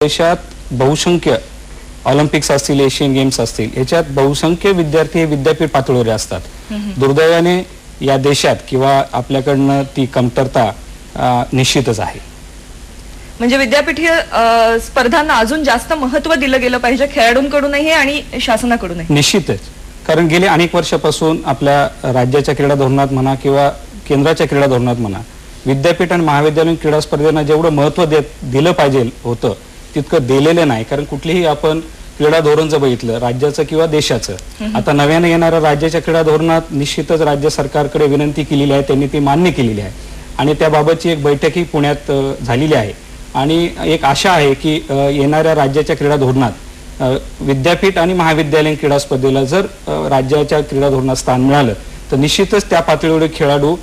देशात बहुसंख्य ऑलिम्पिक्स असतील, एशियन गेम्स असतील, याच्यात बहुसंख्य विद्यार्थी हे विद्यापीठ पातळीवर असतात. दुर्दैवाने या देशात किंवा आपल्याकडनं ती कमतरता निश्चितच आहे. म्हणजे विद्यापीठीय स्पर्धांना अजून जास्त महत्त्व दिलं गेलं पाहिजे खेळाडूंकडूनही आणि शासनाकडूनही. निश्चितच, कारण गेले अनेक वर्षापासून आपल्या राज्याच्या क्रीडा धोरणात म्हणा किंवा केंद्राच्या क्रीडा धोरणात म्हणा, विद्यापीठ आणि महाविद्यालयीन क्रीडा स्पर्धेला जेवढं महत्त्व दिलं पाहिजे होतं तितकं दिलेलं नाही. कारण कुठलीही आपण क्रीडा धोरण जर बघितलं राज्याचं किंवा देशाचं, आता नव्याने येणाऱ्या राज्याच्या क्रीडा धोरणात निश्चितच राज्य सरकारकडे विनंती केलेली आहे, त्यांनी ती मान्य केलेली आहे आणि त्याबाबतची एक बैठकही पुण्यात झालेली आहे. आणि एक आशा आहे की येणाऱ्या राज्याच्या क्रीडा धोरणात विद्यापीठ आणि महाविद्यालयीन क्रीडा स्पर्धेला जर राज्याच्या क्रीडा धोरणात स्थान मिळालं तर निश्चितच त्या पातळीवर खेळाडू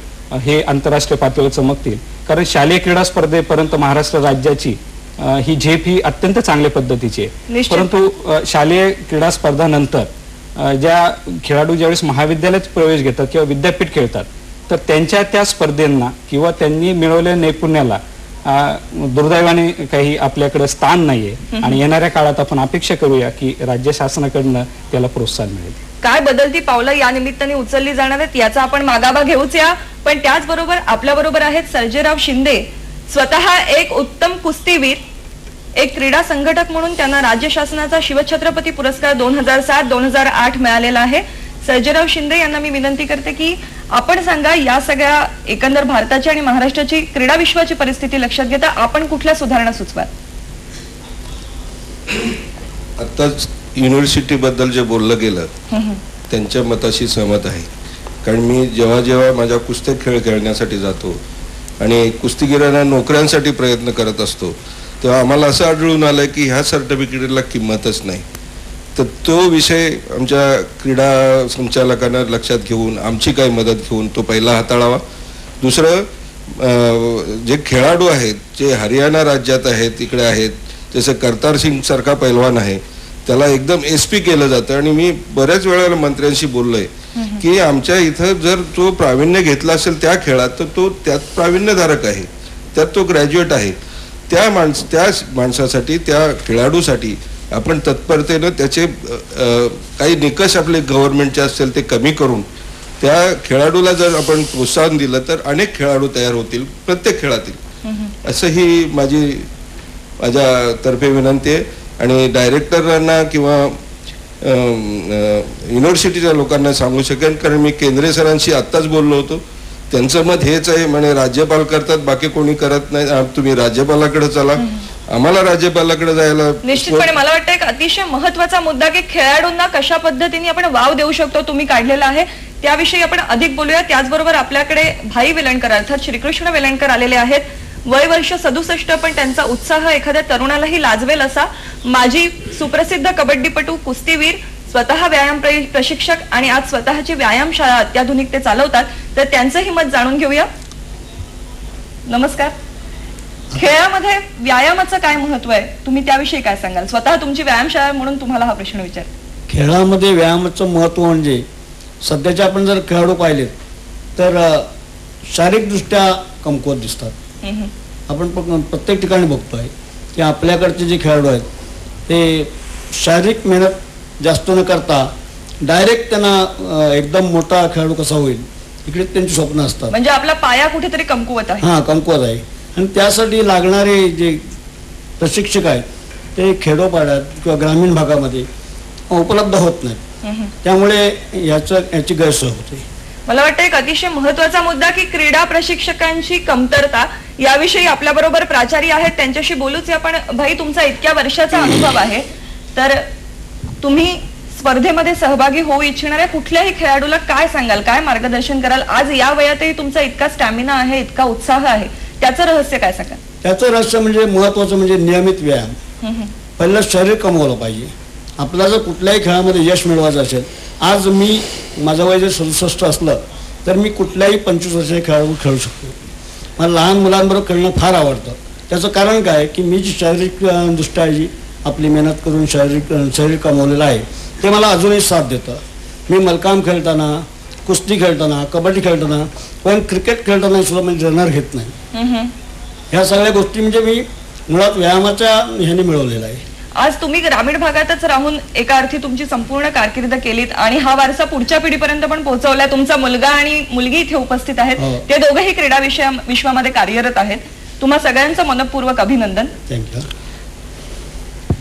हे आंतरराष्ट्रीय पातळीवर चमकतील. कारण शालेय क्रीडा स्पर्धेपर्यंत महाराष्ट्र राज्याची ही झेप ही अत्यंत चांगल्या पद्धतीची आहे. परंतु शालेय क्रीडा स्पर्धानंतर ज्या खेळाडू ज्यावेळेस महाविद्यालयात प्रवेश घेतात किंवा विद्यापीठ खेळतात तर त्यांच्या त्या स्पर्धेंना किंवा त्यांनी मिळवलेल्या नैपुण्याला दुर्दैवाने काही आपल्याकडे स्थान नाहीये आणि येणाऱ्या काळात आपण अपेक्षा करूया की राज्य शासनाकडनं त्याला प्रोत्साहन मिळेल. काय बदलती पावलं या निमित्ताने उचलली जाणार आहेत याचा आपण मागाबा घेऊच या. पण त्याचबरोबर आपल्या बरोबर आहेत सर्जेराव शिंदे, स्वतः एक उत्तम कुस्तीवीर, एक क्रीडा संघटक म्हणून त्यांना राज्य शासनाचा शिवछत्रपती पुरस्कार 2007-2008 मिळालेला आहे. सर्जेराव शिंदे यांना मी विनंती करते की आपण सांगा या सगळ्या एकंदर भारताची आणि महाराष्ट्राची क्रीडा विश्वाची परिस्थिती लक्षात घेता आपण कुठल्या सुधारणा सुचवाल? आताच युनिव्हर्सिटी बद्दल जे बोललं गेलं त्यांच्या मताशी सहमत आहे. कारण मी जेव्हा जेव्हा माझ्या कुस्ती खेळ खेळण्यासाठी जातो आणि कुस्तीगिरांना नोकऱ्यांसाठी प्रयत्न करत असतो तेव्हा आम्हाला असं आढळून आलं की ह्या सर्टिफिकेटला किंमतच नाही. तर तो विषय आमच्या क्रीडा संचालकांना लक्षात घेऊन आमची काही मदत घेऊन तो पहिला हाताळावा. दुसरं जे खेळाडू आहेत जे हरियाणा राज्यात आहेत इकडे आहेत, जसं करतार सिंग सारखा पैलवान आहे त्याला एकदम SP केलं जातं. आणि मी बऱ्याच वेळेला मंत्र्यांशी बोललोय की आमच्या इथं जर तो प्रावीण्य घेतला असेल त्या खेळात तर तो त्यात प्रावीण्यधारक आहे, त्यात तो ग्रॅज्युएट आहे. त्या माणसासाठी त्या खेळाडूसाठी आपण तत्परतेनं त्याचे काही निकष आपले गव्हर्नमेंटचे असतील ते कमी करून त्या खेळाडूला जर आपण प्रोत्साहन दिलं तर अनेक खेळाडू तयार होतील प्रत्येक खेळातील, असं ही माझ्यातर्फे विनंती आहे. आणि डायरेक्टरांना किंवा युनिव्हर्सिटीच्या लोकांना सांगू शकेन, कारण मी केंद्रे सरांशी आत्ताच बोललो होतो, त्यांचं मत हेच आहे म्हणे राज्यपाल करतात बाकी कोणी करत नाही, तुम्ही राज्यपालाकडे चला. आम्हाला राज्यपालाकडे जायला निश्चितपणे मला वाटतं एक अतिशय महत्त्वाचा मुद्दा की खेळाडूंना कशा पद्धतीने आपण वाव देऊ शकतो तुम्ही काढलेला आहे त्याविषयी आपण अधिक बोलूया. त्याचबरोबर आपल्याकडे भाई वेलणकर अर्थात श्रीकृष्ण वेलणकर आलेले आहेत. वय वर्ष 67 पण त्यांचा उत्साह एखाद्या तरुणालाही लाजवेल असा. माजी सुप्रसिद्ध कबड्डीपटू, कुस्तीवीर, स्वतः व्यायाम प्रशिक्षक आणि आज स्वतःची व्यायामशाळा अत्याधुनिक ते चालवतात. तर त्यांचंही मत जाणून घेऊया. नमस्कार. खेळामध्ये व्यायामाचं काय महत्व आहे, तुम्ही त्याविषयी काय सांगाल? स्वतः तुमची व्यायामशाळा म्हणून तुम्हाला हा प्रश्न विचार. खेळामध्ये व्यायामाचं महत्व म्हणजे सध्याचे आपण जर खेळाडू पाहिले तर शारीरिकदृष्ट्या कमकुवत दिसतात. आपण प्रत्येक ठिकाणी बघतोय की आपल्याकडचे जे खेळाडू आहेत ते शारीरिक मेहनत जास्त न करता डायरेक्ट त्यांना एकदम मोठा खेळाडू कसा होईल इकडे त्यांची स्वप्न असतात. म्हणजे आपला पाया कुठेतरी कमकुवत आहे. हां, कमकुवत आहे. आणि त्यासाठी लागणारे जे प्रशिक्षक आहेत ते खेडोपाड्यात किंवा ग्रामीण भागामध्ये उपलब्ध होत नाहीत. त्यामुळे याची गैरसोय होते. मला वाटतं एक अतिशय महत्वाचा मुद्दा की क्रीडा प्रशिक्षकांची कमतरता याविषयी आपल्या बरोबर प्राचार्य आहेत, त्यांच्याशी बोलूच या. पण भाई, तुमचा इतक्या वर्षाचा अनुभव आहे तर तुम्ही स्पर्धेमध्ये सहभागी होऊ इच्छिणाऱ्या कुठल्याही खेळाडूला काय सांगाल, काय मार्गदर्शन कराल? आज या वयातही तुमचा इतका स्टॅमिना आहे, इतका उत्साह आहे, त्याचं रहस्य काय सांगाल? त्याचं रहस्य म्हणजे महत्वाचं म्हणजे नियमित व्यायाम. पहिलं शरीर कमवलं पाहिजे. आपला जर कुठल्याही खेळामध्ये यश मिळवायचं असेल, आज माझं वय जर 67 असलं तर मी कुठल्याही 25 वर्षाचे खेळाडू खेळू शकतो. मला लहान मुलांबरोबर खेळणं फार आवडतं. त्याचं कारण काय की मी जी शारीरिक दृष्ट्या जी आपली मेहनत करून शरीर कमवलेलं आहे ते मला अजूनही साथ देतं. मी मलकाम खेळताना, कुस्ती खेळताना, कबड्डी खेळताना, पण क्रिकेट खेळताना सुद्धा मी रनर घेत नाही. ह्या सगळ्या गोष्टी म्हणजे मी मुळात व्यायामाच्या ह्याने मिळवलेला आहे. आज तुम्ही ग्रामीण भागातच राहून एका अर्थी तुमची संपूर्ण कारकीर्द केलीत आणि हा वारसा पुढच्या पिढीपर्यंत पण पोहोचवलाय. तुमचा मुलगा आणि मुलगी इथे उपस्थित आहेत. हो. ते दोघेही क्रीडा विश्वामध्ये कार्यरत आहेत. तुम्हा सगळ्यांचं मनपूर्वक अभिनंदन. थँक्यू.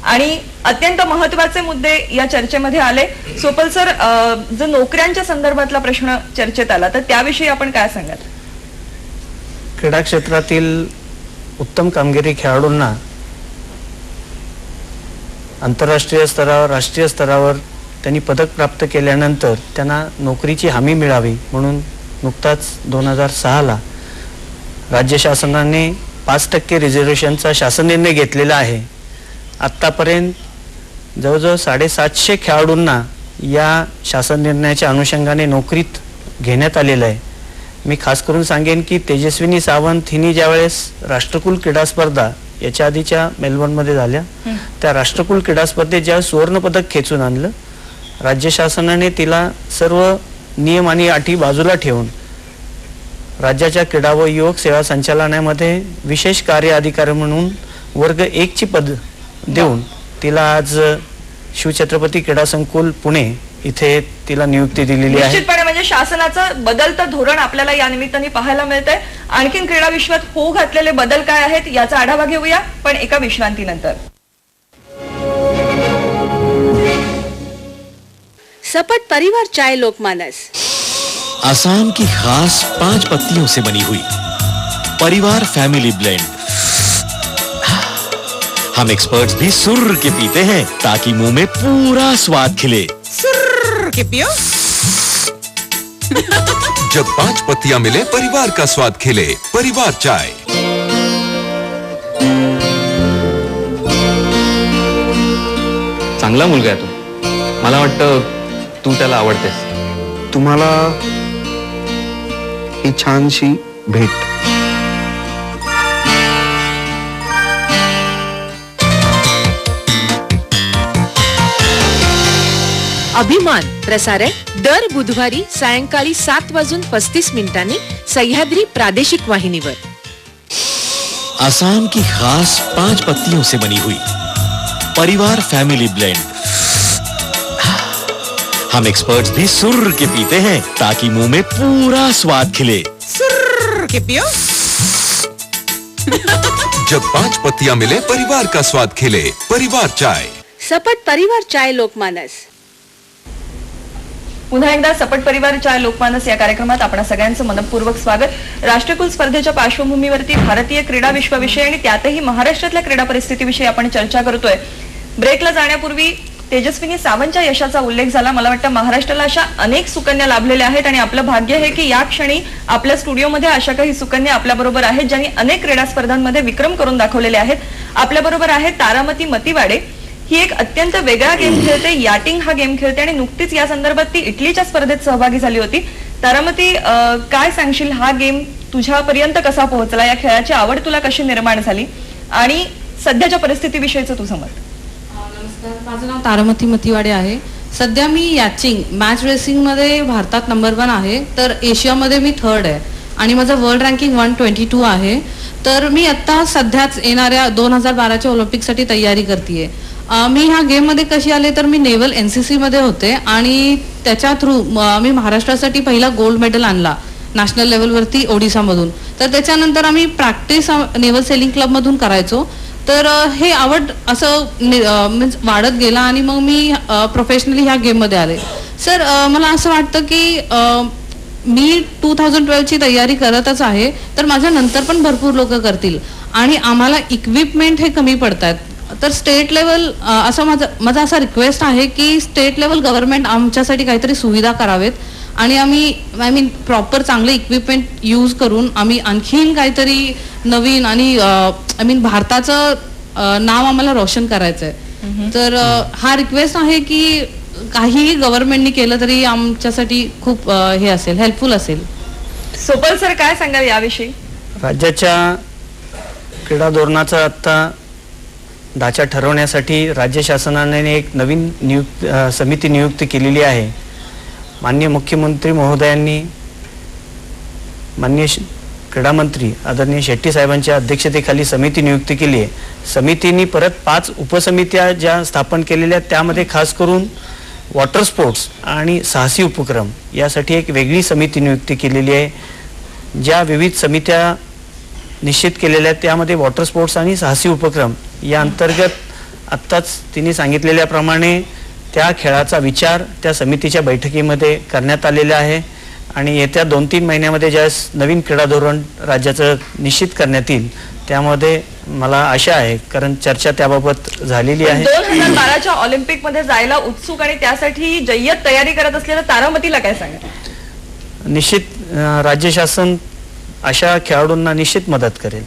आणि अत्यंत महत्वाचे मुद्दे या चर्चेमध्ये आले. सोपल सर, जर नोकऱ्यांच्या संदर्भातला प्रश्न चर्चेत आला तर त्याविषयी आपण काय सांगाल? क्रीडा क्षेत्रातील उत्तम कामगिरी खेळाडूंना आंतरराष्ट्रीय स्तरावर, राष्ट्रीय स्तरावर त्यांनी पदक प्राप्त केल्यानंतर त्यांना नोकरीची हमी मिळावी म्हणून नुकताच 2006ला राज्य शासनाने 5% रिझर्वेशनचा शासन निर्णय घेतलेला आहे. आत्तापर्यंत जवळजवळ 750 खेळाडूंना या शासन निर्णयाच्या अनुषंगाने नोकरीत घेण्यात आलेलं आहे. मी खास करून सांगेन की तेजस्विनी सावंत हिने ज्यावेळेस राष्ट्रकुल क्रीडा स्पर्धा याच्या आधीच्या मेलबर्नमध्ये झाल्या, त्या राष्ट्रकुल क्रीडा स्पर्धेत ज्या सुवर्ण पदक खेचून आणलं, राज्य शासनाने तिला सर्व नियम आणि अटी बाजूला ठेवून राज्याच्या क्रीडा व युवक सेवा संचालनालयामध्ये विशेष कार्य अधिकारी म्हणून वर्ग 1 ची पद देऊन तिला आज शिवछत्रपती क्रीडा संकुल पुणे इथे तिला नियुक्ती दिलेली आहे. निश्चितपणे म्हणजे शासनाचं बदलतं धोरण आपल्याला या निमित्ताने पाहायला मिळतंय. आणखीन क्रीडा विश्वात होऊ घातलेले बदल काय आहेत याचा आढावा घेऊया, पण एका विश्रांतीनंतर. सपट परिवार चाय लोकमानस असम की खास 5 पत्तियों से बनी हुई परिवार फैमिली ब्लेंड. हम एक्सपर्ट्स भी सुर्र के पीते हैं ताकि मुंह में पूरा स्वाद खिले. सुर्र के पियो. जब 5 पत्तियां मिले परिवार का स्वाद खिले. परिवार चाय. चांगला मुलगा आहे तो. मला वाटतं तू त्याला आवडतेस. तुम्हाला ही छानशी भेट. अभिमान प्रसारण दर बुधवारी सायंकाळी 7:35 सह्याद्री प्रादेशिक वाहिनीवर. असम की खास 5 पत्तियों से बनी हुई परिवार फैमिली ब्लेंड. हम एक्सपर्ट्स भी सुर्र के पीते हैं ताकि मुंह में पूरा स्वाद खिले. सुर्र के पियो. जब 5 पत्तियां मिले परिवार का स्वाद खिले. परिवार चाय. सपट परिवार चाय लोकमानस. पुन्हा एकदा सपट परिवार चाय लोकमानस या कार्यक्रमात आपणा सगळ्यांचं मनपूर्वक स्वागत. राष्ट्रकुल स्पर्धेच्या पार्श्वभूमीवरती भारतीय क्रीडा विश्वाविषयी आणि त्यातही महाराष्ट्रातल्या क्रीडा परिस्थितीविषयी आपण चर्चा करतोय. ब्रेकला जाण्यापूर्वी तेजस्विनी सावंतच्या यशाचा उल्लेख झाला. मला वाटतं महाराष्ट्राला अशा अनेक सुकन्या लाभलेल्या आहेत आणि आपलं भाग्य आहे की या क्षणी आपल्या स्टुडिओमध्ये अशा काही सुकन्या आपल्याबरोबर आहेत ज्यांनी अनेक क्रीडा स्पर्धांमध्ये विक्रम करून दाखवलेले आहेत. आपल्याबरोबर आहे तारामती मतिवाडे. ही एक अत्यंत वेगळा गेम खेळते, याटिंग हा गेम खेळते आणि नुकतीच या संदर्भात ती इटलीच्या स्पर्धेत सहभागी झाली होती. तारामती, काय सांगशील, हा गेम तुझ्यापर्यंत कसा पोहोचला, या खेळाची आवड तुला कशी निर्माण झाली आणि सध्याच्या परिस्थितीविषयीचं तुझं मत? नमस्कार, माझं नाव तारामती मतिवाडे आहे. सध्या मी याचिंग मॅच रेसिंग मध्ये भारतात नंबर 1 आहे, तर एशियामध्ये मी 3rd आहे आणि माझं वर्ल्ड रँकिंग 122 आहे. तर मी आता सध्याच येणाऱ्या 2012च्या ऑलिम्पिकसाठी तयारी करतेय. मी ह्या गेममध्ये कशी आले तर मी नेव्हल NCC मध्ये होते आणि त्याच्या थ्रू मी महाराष्ट्रासाठी पहिला गोल्ड मेडल आणला नॅशनल लेवलवरती ओडिसामधून. तर त्याच्यानंतर आम्ही प्रॅक्टिस नेव्हल सेलिंग क्लबमधून करायचो. तर हे आवड असं मीन्स वाढत गेला आणि मग मी प्रोफेशनली ह्या गेममध्ये आले. सर, मला असं वाटतं की मी 2012ची तयारी करतच आहे, तर माझ्या नंतर पण भरपूर लोक करतील आणि आम्हाला इक्विपमेंट हे कमी पडतात. तर स्टेट लेवल असं माझा असा रिक्वेस्ट आहे की स्टेट लेवल गव्हर्नमेंट आमच्यासाठी काहीतरी सुविधा करावेत आणि आम्ही प्रॉपर चांगले इक्विपमेंट यूज करून आम्ही आणखीन काहीतरी नवीन आणि भारताचं नाव आम्हाला रोशन करायचं आहे. तर हा रिक्वेस्ट आहे की काहीही गव्हर्नमेंटनी केलं तरी आमच्यासाठी खूप हे असेल, हेल्पफुल असेल. सोपल सर, काय सांगाल याविषयी? राज्याच्या क्रीडा धोरणाचा आता ढाचा ठरवण्यासाठी राज्य शासनाने एक नवीन समिती नियुक्त केलेली आहे. माननीय मुख्यमंत्री महोदयांनी माननीय क्रीडा मंत्री आदरणीय शेट्टी साहेबांच्या अध्यक्षतेखाली समिती नियुक्त केली आहे. समितीने परत 5 उपसमित्या ज्या स्थापन केलेल्या आहेत त्यामध्ये खास करून वॉटर स्पोर्ट्स आणि साहसी उपक्रम यासाठी एक वेगळी समिती नियुक्त केलेली आहे. ज्या विविध समित्या निश्चित केलेल्या आहेत त्यामध्ये वॉटर स्पोर्ट्स आणि साहसी उपक्रम या अंतर्गत आत्ताच तिने सांगितलेल्याप्रमाणे त्या खेळाचा विचार त्या समितीच्या बैठकीमध्ये करण्यात आलेला आहे आणि येत्या 2-3 महिन्यामध्ये ज्यावेळेस नवीन क्रीडा धोरण राज्याचं निश्चित करण्यात येईल त्यामध्ये मला आशा आहे, कारण चर्चा त्याबाबत झालेली आहे. 2012च्या ऑलिम्पिक मध्ये जायला उत्सुक आणि त्यासाठी जय्यत तयारी करत असलेल्या तारामतीला काय सांगा? निश्चित राज्य शासन अशा खेळाडूंना निश्चित मदत करेल.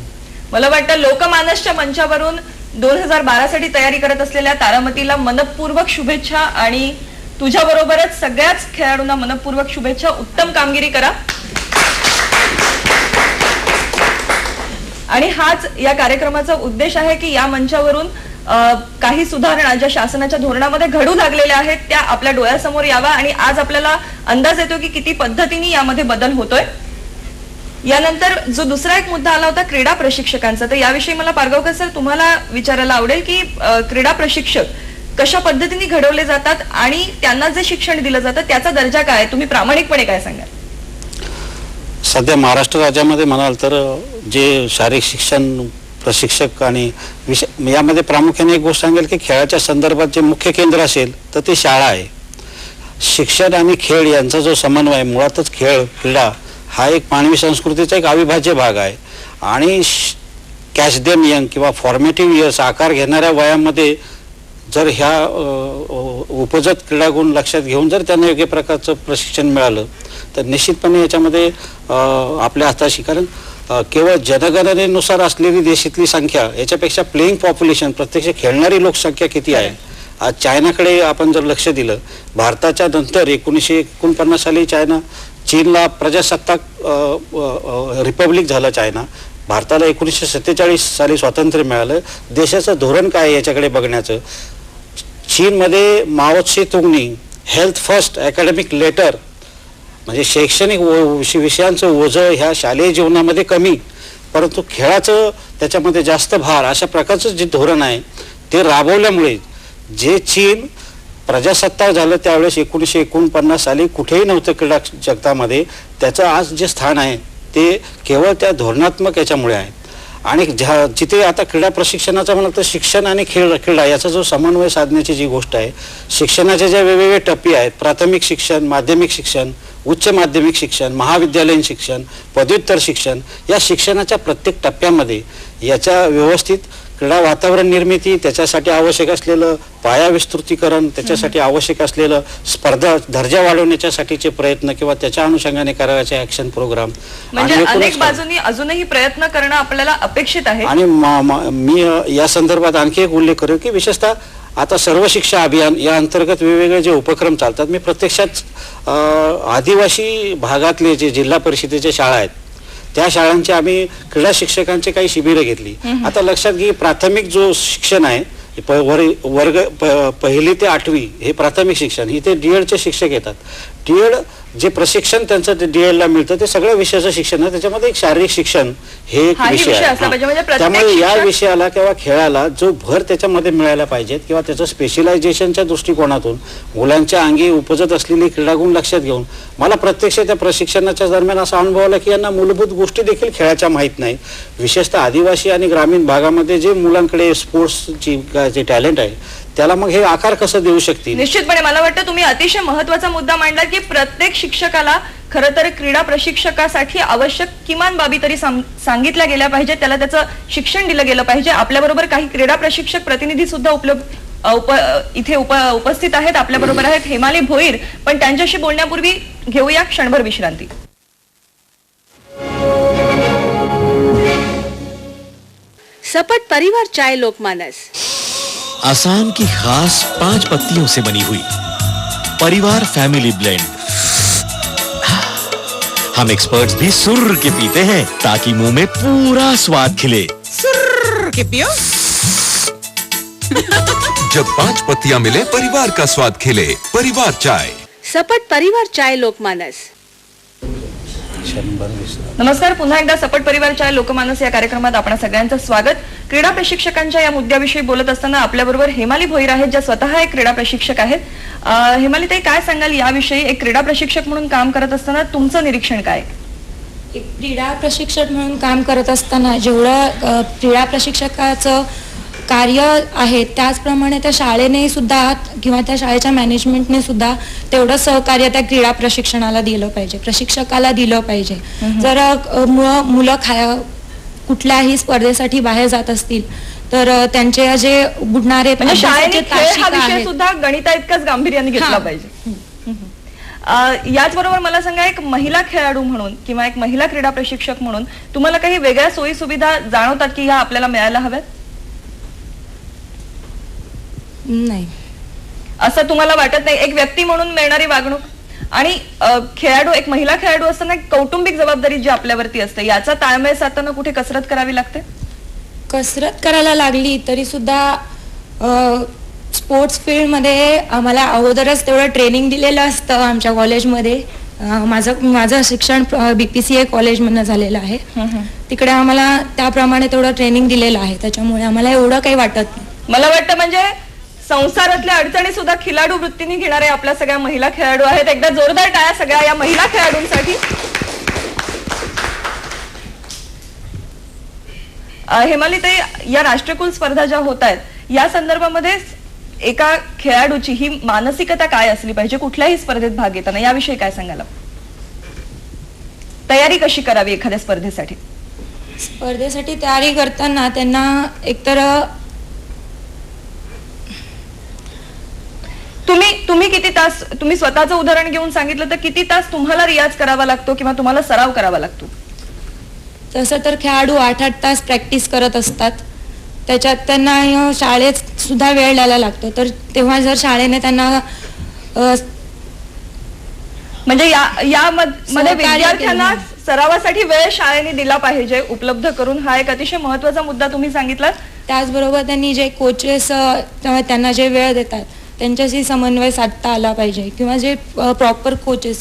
मला वाटतं लोकमानसच्या मंचावरून 2012 साठी तयारी करत असलेल्या तारामतीला मनपूर्वक शुभेच्छा आणि तुझ्या बरोबरच सगळ्याच खेळाडूंना मनपूर्वक शुभेच्छा. उत्तम कामगिरी करा. आणि हाच या कार्यक्रमाचा उद्देश आहे की या मंचावरून काही सुधारणा ज्या शासनाच्या धोरणामध्ये घडू लागलेल्या आहेत त्या आपल्या डोळ्यासमोर यावा आणि आज आपल्याला अंदाज येतो की किती पद्धतीने यामध्ये बदल होतोय. यानंतर जो दुसरा एक मुद्दा आला होता क्रीडा प्रशिक्षकांचा, तर याविषयी मला पारगावकर सर तुम्हाला विचारायला आवडेल की क्रीडा प्रशिक्षक कशा पद्धतीने घडवले जातात आणि त्यांना जे शिक्षण दिलं जातं त्याचा दर्जा काय, तुम्ही प्रामाणिकपणे काय सांगाल? सध्या महाराष्ट्र राज्यामध्ये म्हणाल तर जे शारीरिक शिक्षण प्रशिक्षक आणि यामध्ये प्रामुख्याने एक गोष्ट सांगेल की खेळाच्या संदर्भात जे मुख्य केंद्र असेल तर ती शाळा आहे. शिक्षण आणि खेळ यांचा जो समन्वय, मुळातच खेळ क्रीडा हा एक मानवी संस्कृतीचा एक अविभाज्य भाग आहे आणि कॅच देम यंग किंवा फॉर्मेटिव्ह इयर्स आकार घेणाऱ्या वयामध्ये जर ह्या उपजत क्रीडागुण लक्षात घेऊन जर त्यांना योग्य प्रकारचं प्रशिक्षण मिळालं तर निश्चितपणे याच्यामध्ये आपल्या हाताशी, कारण केवळ जनगणनेनुसार असलेली देशातली संख्या याच्यापेक्षा प्लेइंग पॉप्युलेशन प्रत्यक्ष खेळणारी लोकसंख्या किती आहे. आज चायनाकडे आपण जर लक्ष दिलं, भारताच्या नंतर 1949 साली चीनला प्रजासत्ताक रिपब्लिक झालं चायना, भारताला 1947 साली स्वातंत्र्य मिळालं. देशाचं धोरण काय आहे याच्याकडे बघण्याचं. चीनमध्ये माओ त्से तुंगनी हेल्थ फर्स्ट अकॅडमिक लेटर म्हणजे शैक्षणिक विषयांचं ओझं ह्या शालेय जीवनामध्ये कमी परंतु खेळाचं त्याच्यामध्ये जास्त भार अशा प्रकारचं जे धोरण आहे ते राबवल्यामुळे जे चीन प्रजासत्ताक झालं त्यावेळेस 1949 साली कुठेही नव्हतं क्रीडा जगतामध्ये, त्याचं आज जे स्थान आहे ते केवळ त्या धोरणात्मक याच्यामुळे आहे. आणि जिथे आता क्रीडा प्रशिक्षणाचं म्हणाल तर शिक्षण आणि क्रीडा याचा जो समन्वय साधण्याची जी गोष्ट आहे, शिक्षणाचे जे वेगवेगळे टप्पे आहेत, प्राथमिक शिक्षण, माध्यमिक शिक्षण, उच्च माध्यमिक शिक्षण, महाविद्यालयीन शिक्षण, पदव्युत्तर शिक्षण, या शिक्षणाच्या प्रत्येक टप्प्यामध्ये याच्या व्यवस्थित क्रीडा वातावरण निर्मिती, त्याच्यासाठी आवश्यक असलेलं पाया विस्तृतीकरण, त्याच्यासाठी आवश्यक असलेलं स्पर्धा दर्जा वाढवण्याच्यासाठीचे प्रयत्न किंवा त्याच्या अनुषंगाने करायचे ऍक्शन प्रोग्राम म्हणजे अनेक बाजूंनी अजूनही प्रयत्न करणं आपल्याला अपेक्षित आहे. आणि मी या संदर्भात आणखी एक उल्लेख करेन की विशेषतः आता सर्व शिक्षा अभियान या अंतर्गत वेगवेगळे जे उपक्रम चालतात, मी प्रत्यक्षात आदिवासी भागातले जे जिल्हा परिषदेच्या शाळा आहेत त्या शाळांचे आम्ही क्रीडा शिक्षकांचे काही शिबिरं घेतली. आता लक्षात घे, प्राथमिक जो शिक्षण आहे वर्ग 1 ते 8वी हे प्राथमिक शिक्षण, इथे डीएडचे शिक्षक येतात. डीएड जे प्रशिक्षण त्यांचं डीएड ला मिळतं ते सगळ्या विषयाचं शिक्षण आहे, त्याच्यामध्ये एक शारीरिक शिक्षण हे एक विषय आहे. त्यामुळे या विषयाला किंवा खेळाला जो भर त्याच्यामध्ये मिळायला पाहिजेत किंवा त्याचं स्पेशलायझेशनच्या दृष्टिकोनातून मुलांच्या अंगी उपजत असलेली क्रीडागुण लक्षात घेऊन मला प्रत्यक्ष त्या प्रशिक्षणाच्या दरम्यान असा अनुभव आला की यांना मूलभूत गोष्टी देखील खेळाच्या माहीत नाही. विशेषतः आदिवासी आणि ग्रामीण भागामध्ये जे मुलांकडे स्पोर्ट्सची जे टॅलेंट आहे त्याला मग हे आकार कसं देऊ शकतील. निश्चितपणे मला वाटतं तुम्ही अतिशय महत्वाचा मुद्दा मांडला की प्रत्येक शिक्षकाला खरं तर क्रीडा प्रशिक्षकासाठी आवश्यक किमान बाबी तरी सांगितल्या गेल्या पाहिजे, त्याला त्याचं शिक्षण दिलं गेलं पाहिजे. आपल्याबरोबर काही क्रीडा प्रशिक्षक प्रतिनिधी सुद्धा इथे उपस्थित आहेत, आपल्याबरोबर आहेत हेमाली भोईर, पण त्यांच्याशी बोलण्यापूर्वी घेऊया क्षणभर विश्रांती. सपट परिवार चाय लोकमानस असम की खास 5 पत्तियों से बनी हुई परिवार फैमिली ब्लेंड. हम एक्सपर्ट्स भी सुर्र के पीते हैं ताकि मुंह में पूरा स्वाद खिले. सुर्र के पियो. जब 5 पत्तियां मिले परिवार का स्वाद खिले. परिवार चाय. सपट परिवार चाय लोकमानस. नमस्कार, पुन्हा एकदा सपट परिवारच्या लोकमानस या कार्यक्रमात आपण सगळ्यांचं स्वागत. क्रीडा प्रशिक्षकांच्या या मुद्द्याविषयी बोलत असताना आपल्याबरोबर हेमाली भोईर आहेत, ज्या स्वतः एक क्रीडा प्रशिक्षक आहेत. हेमाली ताई, काय सांगाल याविषयी? एक क्रीडा प्रशिक्षक म्हणून काम करत असताना तुमचं निरीक्षण काय? एक क्रीडा प्रशिक्षक म्हणून काम करत असताना जेवढं क्रीडा प्रशिक्षकाचं कार्य आहे त्याचप्रमाणे त्या शाळेने सुद्धा किंवा त्या शाळेच्या मॅनेजमेंटने सुद्धा तेवढं सहकार्य त्या क्रीडा प्रशिक्षणाला दिलं पाहिजे, प्रशिक्षकाला दिलं पाहिजे. जर मुलं कुठल्याही स्पर्धेसाठी बाहेर जात असतील तर त्यांचे जे बुडणारे सुद्धा गणिता इतकाच गांभीर्याने घेतला पाहिजे. याचबरोबर मला सांगा, एक महिला खेळाडू म्हणून किंवा एक महिला क्रीडा प्रशिक्षक म्हणून तुम्हाला काही वेगळ्या सोयी सुविधा जाणवतात की ह्या आपल्याला मिळायला हव्यात? नाही, असं तुम्हाला वाटत नाही? एक व्यक्ती म्हणून मिळणारी वागणूक आणि खेळाडू, एक महिला खेळाडू असताना कौटुंबिक जबाबदारी जी आपल्यावरती असते, याचा ताळमेळ साधताना कुठे कसरत करावी लागते? कसरत करायला लागली तरी सुद्धा स्पोर्ट्स फील्डमध्ये आम्हाला अगोदरच तेवढं ट्रेनिंग दिलेलं असतं आमच्या कॉलेजमध्ये. माझं शिक्षण BPCA कॉलेजमधनं झालेलं आहे. तिकडे आम्हाला त्याप्रमाणे तेवढं ट्रेनिंग दिलेलं आहे, त्याच्यामुळे आम्हाला एवढं काही वाटत नाही. मला वाटतं म्हणजे संसारातल्या अडचणी सुद्धा खिलाडू वृत्तीने घेणारे आपल्या सगळ्या महिला खेळाडू आहेत. एकदा जोरदार टाळ्या सगळ्या या महिला खेळाडूंसाठी. हेमाली ताई, या राष्ट्रकुल स्पर्धा ज्या होत आहेत या संदर्भामध्ये एका खेळाडूची ही मानसिकता काय असली पाहिजे कुठल्याही स्पर्धेत भाग घेताना, याविषयी काय सांगाल? तयारी कशी करावी एखाद्या स्पर्धेसाठी? स्पर्धेसाठी तयारी करताना त्यांना एकतर तुम्ही किती तास, तुम्ही स्वतःचं उदाहरण घेऊन सांगितलं तर किती तास तुम्हाला रियाज करावा लागतो किंवा तुम्हाला सराव करावा लागतो? तसं तर खेळाडू 8-8 तास प्रॅक्टिस करत असतात. त्याच्यात त्यांना शाळेत सुद्धा वेळ द्यायला लागतो. तर तेव्हा जर शाळेने त्यांना म्हणजे यामध्ये विद्यार्थ्यांना सरावासाठी वेळ शाळेने दिला पाहिजे उपलब्ध करून, हा एक अतिशय महत्वाचा मुद्दा तुम्ही सांगितला. त्याचबरोबर त्यांनी जे कोचेस त्यांना जे वेळ देतात त्यांच्याशी समन्वय साधता आला पाहिजे किंवा जे प्रॉपर कोचेस,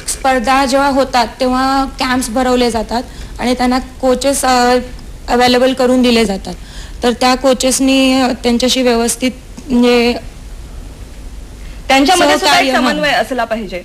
स्पर्धा जेव्हा होतात तेव्हा कॅम्प्स भरवले जातात आणि त्यांना कोचेस अवेलेबल करून दिले जातात. तर त्या कोचेसनी त्यांच्याशी व्यवस्थित म्हणजे त्यांच्यामध्ये समन्वय असला पाहिजे.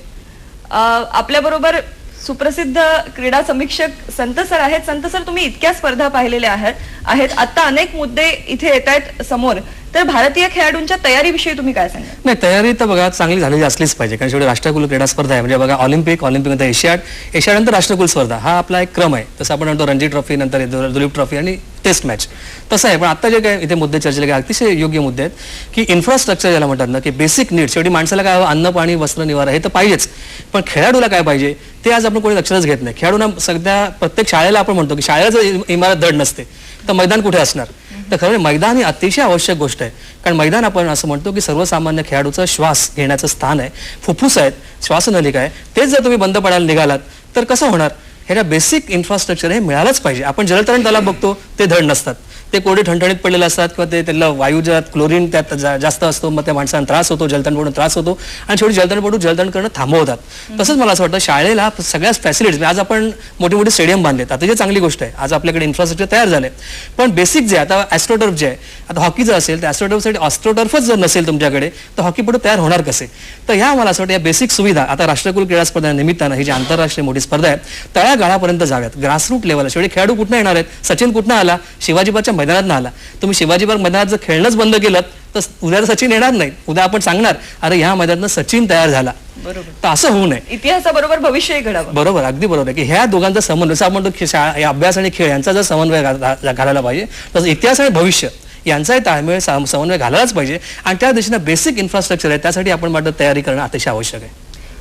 आपल्या बरोबर सुप्रसिद्ध क्रीडा समीक्षक संत सर आहेत. संत सर, तुम्ही इतक्या स्पर्धा पाहिलेल्या आहेत, आता अनेक मुद्दे इथे येत आहेत समोर, तर भारतीय खेळाडूंच्या तयारीविषयी तुम्ही काय सांगाल? नाही, तयारी तर बघा चांगली झालेली असलीच पाहिजे, कारण शेवटी राष्ट्रकुल क्रीडा स्पर्धा आहे. म्हणजे बघा, ऑलिम्पिक नंतर एशियाड नंतर राष्ट्रकुल स्पर्धा, हा आपला एक क्रम आहे. तसं आपण म्हणतो रणजी ट्रॉफी, नंतर दुलीप ट्रॉफी आणि टेस्ट मॅच, तसं आहे. पण आता जे काय इथे मुद्दे चर्चेले काय अतिशय योग्य मुद्दे आहेत की इन्फ्रास्ट्रक्चर ज्याला म्हणतात ना, की बेसिक नीड. शेवटी माणसाला काय, अन्न, पाणी, वस्त्र, निवारा हे तर पाहिजेच, पण खेळाडूला काय पाहिजे ते आज आपण कोणी लक्षच घेत नाही. खेळाडूंना सध्या प्रत्येक शाळेला आपण म्हणतो की शाळेला जर इमारत धड नसते तर मैदान कुठे असणार? तर खरं मैदान ही अतिशय आवश्यक गोष्ट आहे. कारण मैदान आपण असं म्हणतो की सर्वसामान्य खेळाडूचं श्वास घेण्याचं स्थान आहे, फुफ्फुस आहेत, श्वासनलिका आहे. तेच जर तुम्ही बंद पडायला निघालात तर कसं होणार? ह्याच्या बेसिक इन्फ्रास्ट्रक्चर हे मिळालंच पाहिजे. आपण जलतरण तलाव बघतो, ते धड नसतात, ते कोरडे ठणठणीत पडलेले असतात किंवा ते त्याला वायू ज्यात क्लोरीन त्यात जास्त असतो, मग त्या माणसांना त्रास होतो, जलतरण पडून त्रास होतो आणि शेवटी जलतरण करणं थांबवतात. तसंच मला असं वाटतं शाळेला सगळ्या फॅसिलिटीज, आज आपण मोठी मोठी स्टेडियम बांधलेत, अतिशय चांगली गोष्ट आहे, आज आपल्याकडे इन्फ्रास्ट्रक्चर तयार झाले. पण बेसिक जे आता ॲस्ट्रोटर्फ जे आहे, आता हॉकी जर असेल तर ॲस्ट्रोटर्फसाठी ॲस्ट्रोटर्फच जर नसेल तुमच्याकडे तर हॉकीपटू तयार होणार कसे? तर ह्या मला असं वाटतं या बेसिक सुविधा आता राष्ट्रकुल क्रीडा स्पर्धा निमित्तानं ही जी आंतरराष्ट्रीय मोठी स्पर्धा आहे तळागाळापर्यंत जाव्यात, ग्रासरूट लेवलला. शेवटी खेळाडू कुठनं येणार आहेत? सचिन कुठनं आला? शिवाजी पार्कच्या मैदानात आला. तुम्ही शिवाजी पार्क मैदानात जर खेळणंच बंद केलं तर उद्या सचिन येणार नाही. उद्या आपण सांगणार अरे ह्या मैदानात सचिन तयार झाला. तर असं होऊ नये. इतिहासाबरोबर भविष्यही घडावं. बरोबर, अगदी बरोबर आहे की ह्या दोघांचा समन्वय, जसं आपण म्हणतो अभ्यास आणि खेळ यांचा जर समन्वय घालायला पाहिजे, तसं इतिहास आणि भविष्य यांचाही ताळमेळ समन्वय घालायलाच पाहिजे. आणि त्या दिशेनं बेसिक इन्फ्रास्ट्रक्चर आहे, त्यासाठी आपण म्हणतो तयारी करणं अतिशय आवश्यक आहे.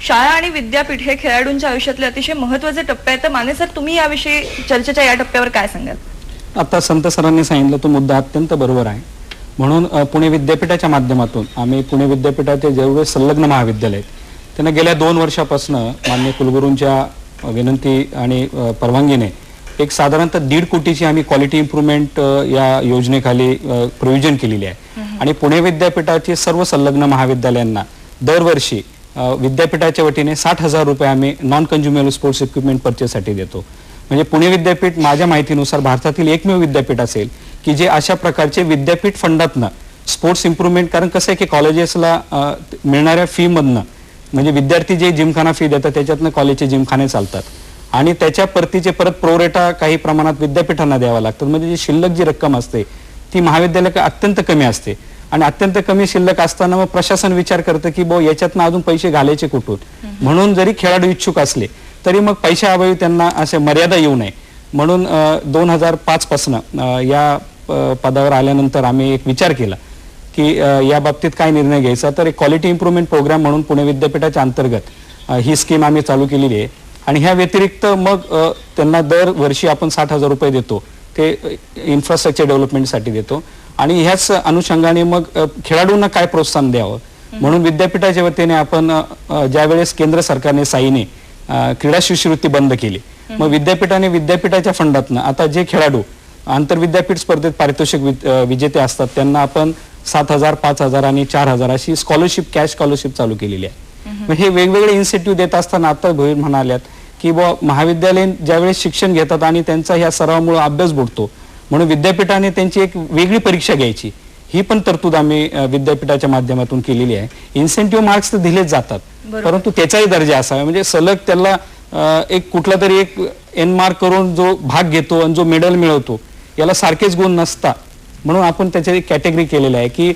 शाळा आणि विद्यापीठ हे खेळाडूंच्या आयुष्यातले अतिशय महत्त्वाचे टप्पे आहेत. तर माने सर, तुम्ही याविषयी चर्चेच्या या टप्प्यावर काय सांगाल? आता संत सरांनी सांगितलं तो मुद्दा अत्यंत बरोबर आहे. म्हणून पुणे विद्यापीठाच्या माध्यमातून आम्ही पुणे विद्यापीठाचे जेवढे संलग्न महाविद्यालय आहेत त्यांना गेल्या 2 वर्षापासून माननीय कुलगुरूंच्या विनंती आणि परवानगीने एक साधारणतः 1.5 कोटीची आम्ही क्वालिटी इम्प्रूव्हमेंट या योजनेखाली प्रोव्हिजन केलेली आहे. आणि पुणे विद्यापीठाची सर्व संलग्न महाविद्यालयांना दरवर्षी विद्यापीठाच्या वतीने 60,000 रुपये आम्ही नॉन कन्झ्युमेबल स्पोर्ट्स इक्विपमेंट परचेससाठी देतो. म्हणजे पुणे विद्यापीठ माझ्या माहितीनुसार भारतातील एकमेव विद्यापीठ असेल की जे अशा प्रकारचे विद्यापीठ फंडातनं स्पोर्ट्स इम्प्रूव्हमेंट, कारण कसं आहे की कॉलेजेसला मिळणाऱ्या फीमधनं म्हणजे विद्यार्थी जे जिमखाना फी देतात त्याच्यातनं कॉलेजचे जिमखाने चालतात आणि त्याच्या परतीचे परत प्रोरेटा काही प्रमाणात विद्यापीठांना द्यावा लागतात. म्हणजे जी शिल्लक जी रक्कम असते ती महाविद्यालय अत्यंत कमी असते आणि अत्यंत कमी शिल्लक असताना मग प्रशासन विचार करतं की याच्यातनं अजून पैसे घालायचे कुठून. म्हणून जरी खेळाडू इच्छुक असले तरी मग पैशाअभावी त्यांना असे मर्यादा येऊ नये म्हणून 2005 पासून या पदावर आल्यानंतर आम्ही एक विचार केला की या बाबतीत काय निर्णय घ्यायचा. तर एक क्वालिटी इम्प्रूव्हमेंट प्रोग्राम म्हणून पुणे विद्यापीठाच्या अंतर्गत ही स्कीम आम्ही चालू केलेली आहे आणि ह्या व्यतिरिक्त मग त्यांना दरवर्षी आपण 60,000 रुपये देतो, ते इन्फ्रास्ट्रक्चर डेव्हलपमेंटसाठी देतो आणि ह्याच अनुषंगाने मग खेळाडूंना काय प्रोत्साहन द्यावं म्हणून विद्यापीठाच्या वतीने आपण ज्यावेळेस केंद्र सरकारने साईने क्रीडा शिष्यवृत्ती बंद केली, मग विद्यापीठाने विद्यापीठाच्या फंडातनं आता जे खेळाडू आंतरविद्यापीठ स्पर्धेत पारितोषिक विजेते असतात त्यांना आपण 7,000, 5,000 आणि 4,000 अशी स्कॉलरशिप, कॅश स्कॉलरशिप चालू केलेली आहे. हे वेगवेगळे इन्सेंटिव्ह देत असताना आता भोईर म्हणाल्यात की महाविद्यालयीन ज्यावेळेस शिक्षण घेतात आणि त्यांचा ह्या सरावामुळे अभ्यास बुडतो म्हणून विद्यापीठाने त्यांची एक वेगळी परीक्षा घ्यायची, ही पण तरतूद आम्ही विद्यापीठाच्या माध्यमातून केलेली आहे. इन्सेंटिव्ह मार्क्स तर दिलेच जातात परंतु त्याचाही दर्जा असावा, म्हणजे सलग त्याला एक कुठला तरी एक एन मार्क करून जो भाग घेतो आणि जो मेडल मिळवतो याला सारखेच गुण नसता म्हणून आपण त्याच्या एक कॅटेगरी केलेली आहे की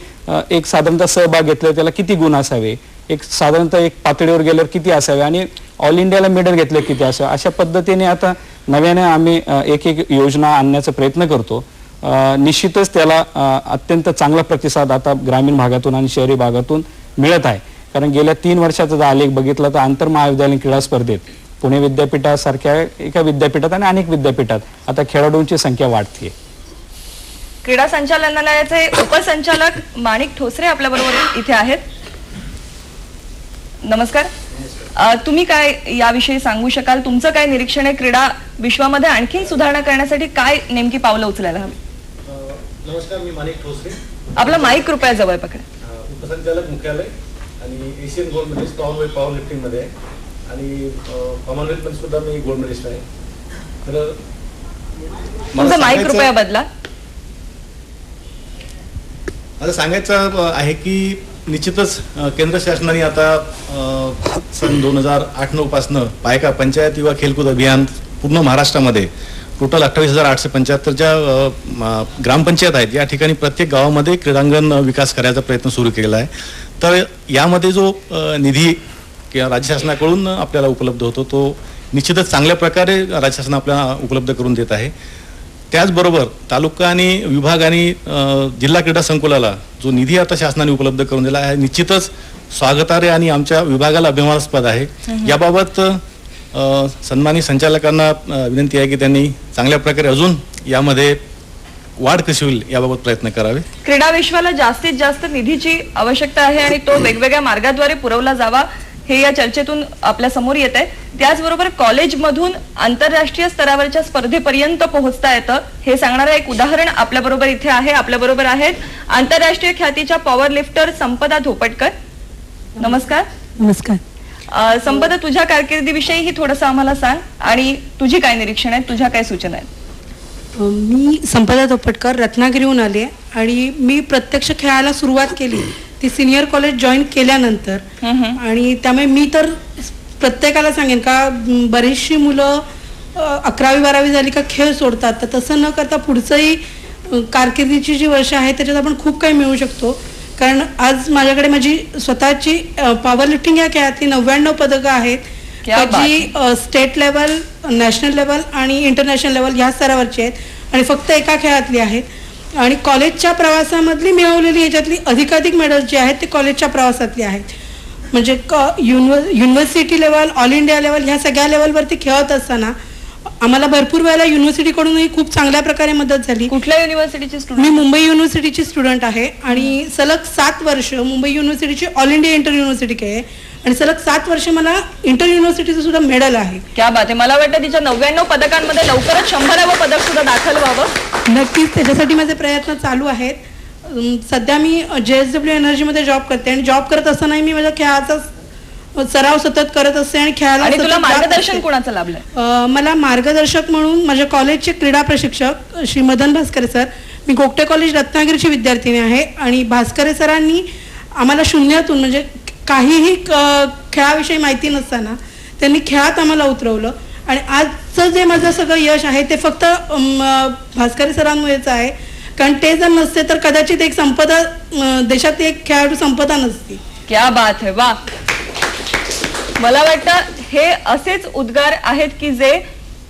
एक साधारणतः सहभाग घेतल्यावर त्याला किती गुण असावे, एक साधारणतः एक पातळीवर गेल्यावर किती असावे आणि ऑल इंडियाला मेडल घेतलं किती असावे. अशा पद्धतीने आता नव्याने आम्ही एक योजना आणण्याचा प्रयत्न करतो. निश्चितच त्याला अत्यंत चांगला प्रतिसाद आता ग्रामीण भागातून आणि शहरी भागातून मिळत आहे. कारण गेल्या 3 वर्षाचा जर आलेख बघितला तर आंतर महाविद्यालयीन क्रीडा स्पर्धेत पुणे विद्यापीठासारख्या एका विद्यापीठात आणि अनेक विद्यापीठात आता खेळाडूंची संख्या वाढते. क्रीडा संचालनालयाचे उपसंचालक माणिक ठोसरे आपल्या बरोबर इथे आहेत. नमस्कार. तुम्ही काय याविषयी सांगू शकाल? तुमचं काय निरीक्षण आहे? क्रीडा विश्वामध्ये आणखी सुधारणा करण्यासाठी काय नेमकी पावलं उचलायला हवी? नमस्कार, मी माणिक ठोसरे. आपला माईक कृपया जवळ पकडा. उपसंचालक मुख्यालय आणि Asian gold medallist strong weight powerlifting मध्ये आणि कॉमनवेल्थ मध्ये सुद्धा मी गोल्ड मेडलिस्ट आहे. तर तुमचा माईक कृपया बदला. आता सांगायचं आहे की निश्चितच केंद्र शासनाने आता सन 2008-9 पासनं पायका पंचायत युवा खेलकूद अभियान पूर्ण महाराष्ट्रामध्ये टोटल 28,875 ज्या ग्रामपंचायत आहेत या ठिकाणी प्रत्येक गावामध्ये क्रीडांगण विकास करायचा प्रयत्न सुरू केलेला आहे. तर यामध्ये जो निधी किंवा राज्य शासनाकडून आपल्याला उपलब्ध होतो तो निश्चितच चांगल्या प्रकारे राज्य शासन आपल्याला उपलब्ध करून देत आहे. त्याचबरोबर तालुका आणि विभाग आणि जिल्हा क्रीडा संकुलाला जो निधी आता शासनाने उपलब्ध करून दिला आहे निश्चितच स्वागतार्ह आणि आमच्या विभागाला अभिमानास्पद आहे. याबाबत सन्मानित संचालकांना विनंती आहे की त्यांनी चांगल्या प्रकारे अजून यामध्ये वाढ कशी होईल याबाबत प्रयत्न करावे. क्रीडा विश्वाला जास्तीत जास्त निधीची आवश्यकता आहे आणि तो वेगवेगळ्या मार्गाद्वारे पुरवला जावा हे या चर्चेतून आपल्या समोर येत आहे. त्याचबरोबर कॉलेजमधून आंतरराष्ट्रीय स्तरावरच्या स्पर्धेपर्यंत पोहोचता येतं हे सांगणारं एक उदाहरण आपल्या बरोबर इथे आहे. आपल्या बरोबर आहेत आंतरराष्ट्रीय ख्यातीच्या पॉवर लिफ्टर संपदा धोपटकर. नमस्कार. नमस्कार. संपदा, तुझ्या कारकिर्दीविषयी थोडंसं आम्हाला सांग आणि तुझी काय निरीक्षण आहे, तुझ्या काय सूचना आहेत? मी संपदा धोपटकर रत्नागिरीहून आले आणि मी प्रत्यक्ष खेळायला सुरुवात केली ती सिनियर कॉलेज जॉईन केल्यानंतर आणि त्यामुळे मी तर प्रत्येकाला सांगेन का बरीचशी मुलं 11वी-12वी झाली का खेळ सोडतात, तर तसं न करता पुढचंही कारकिर्दीची जी वर्ष आहे त्याच्यात आपण खूप काही मिळवू शकतो. कारण आज माझ्याकडे माझी स्वतःची पॉवर लिफ्टिंग या खेळातली 99 पदकं आहेत जी स्टेट लेवल, नॅशनल लेवल आणि इंटरनॅशनल लेवल ह्या स्तरावरची आहेत आणि फक्त एका खेळातली आहेत. आणि कॉलेजच्या प्रवासामधली मिळवलेली याच्यातली अधिकाधिक मेडल्स जे आहेत ते कॉलेजच्या प्रवासातली आहेत. म्हणजे university level, all India level ह्या सगळ्या लेवलवरती खेळत असताना आम्हाला भरपूर वेळेला युनिव्हर्सिटीकडूनही खूप चांगल्या प्रकारे मदत झाली. कुठल्या युनिव्हर्सिटीची स्टुडंट? मी मुंबई युनिव्हर्सिटीची स्टुडंट आहे आणि सलग 7 वर्ष मुंबई युनिव्हर्सिटीची ऑल इंडिया इंटर युनिव्हर्सिटी आहे आणि सलग 7 वर्ष मला इंटर युनिव्हर्सिटीचं सुद्धा मेडल आहे. क्या बात आहे. मला वाटतं तिच्या 99 पदकांमध्ये लवकरच 100वे पदक सुद्धा दाखल व्हावं. नक्कीच त्याच्यासाठी माझे प्रयत्न चालू आहेत. सध्या मी JSW एनर्जीमध्ये जॉब करते आणि जॉब करत असतानाही मी माझ्या खेळाचा सराव सतत करत असते आणि खेळायला आणि सतत तुला जात मार्गदर्शन असते. कोणाचं लाभलंय? मला मार्गदर्शक म्हणून माझ्या कॉलेजचे क्रीडा प्रशिक्षक श्री मदन भास्करे सर. मी गोगटे कॉलेज रत्नागिरीची विद्यार्थिनी आहे आणि भास्करे सरांनी आम्हाला शून्यातून म्हणजे काहीही खेळाविषयी माहिती नसताना त्यांनी खेळात आम्हाला उतरवलं आणि आजचं जे माझं सगळं यश आहे ते फक्त भास्करे सरांमुळेच आहे. कारण ते जर नसते तर कदाचित एक संपदा देशात एक खेळाडू संपदा नसती. क्या बात है, वा. मला वाटतं हे असेच उद्गार आहेत की जे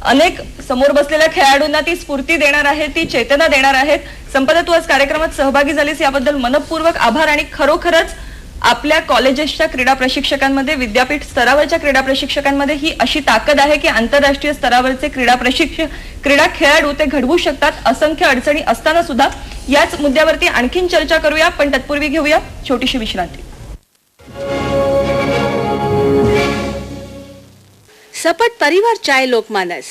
अनेक समोर बसलेल्या खेळाडूंना ती स्फूर्ती देणार आहेत, ती चेतना देणार आहेत. संपदा, तू आज कार्यक्रमात सहभागी झालीस याबद्दल मनपूर्वक आभार. आणि खरोखरच आपल्या कॉलेजेसच्या क्रीडा प्रशिक्षकांमध्ये, विद्यापीठ स्तरावरच्या क्रीडा प्रशिक्षकांमध्ये ही अशी ताकद आहे की आंतरराष्ट्रीय स्तरावरचे क्रीडा खेळाडू ते घडवू शकतात. असंख्य अडचणी असताना सुद्धा याच मुद्द्यावरती आणखीन चर्चा करूया, पण तत्पूर्वी घेऊया छोटीशी विश्रांती. सपट परिवार चाय लोकमानस.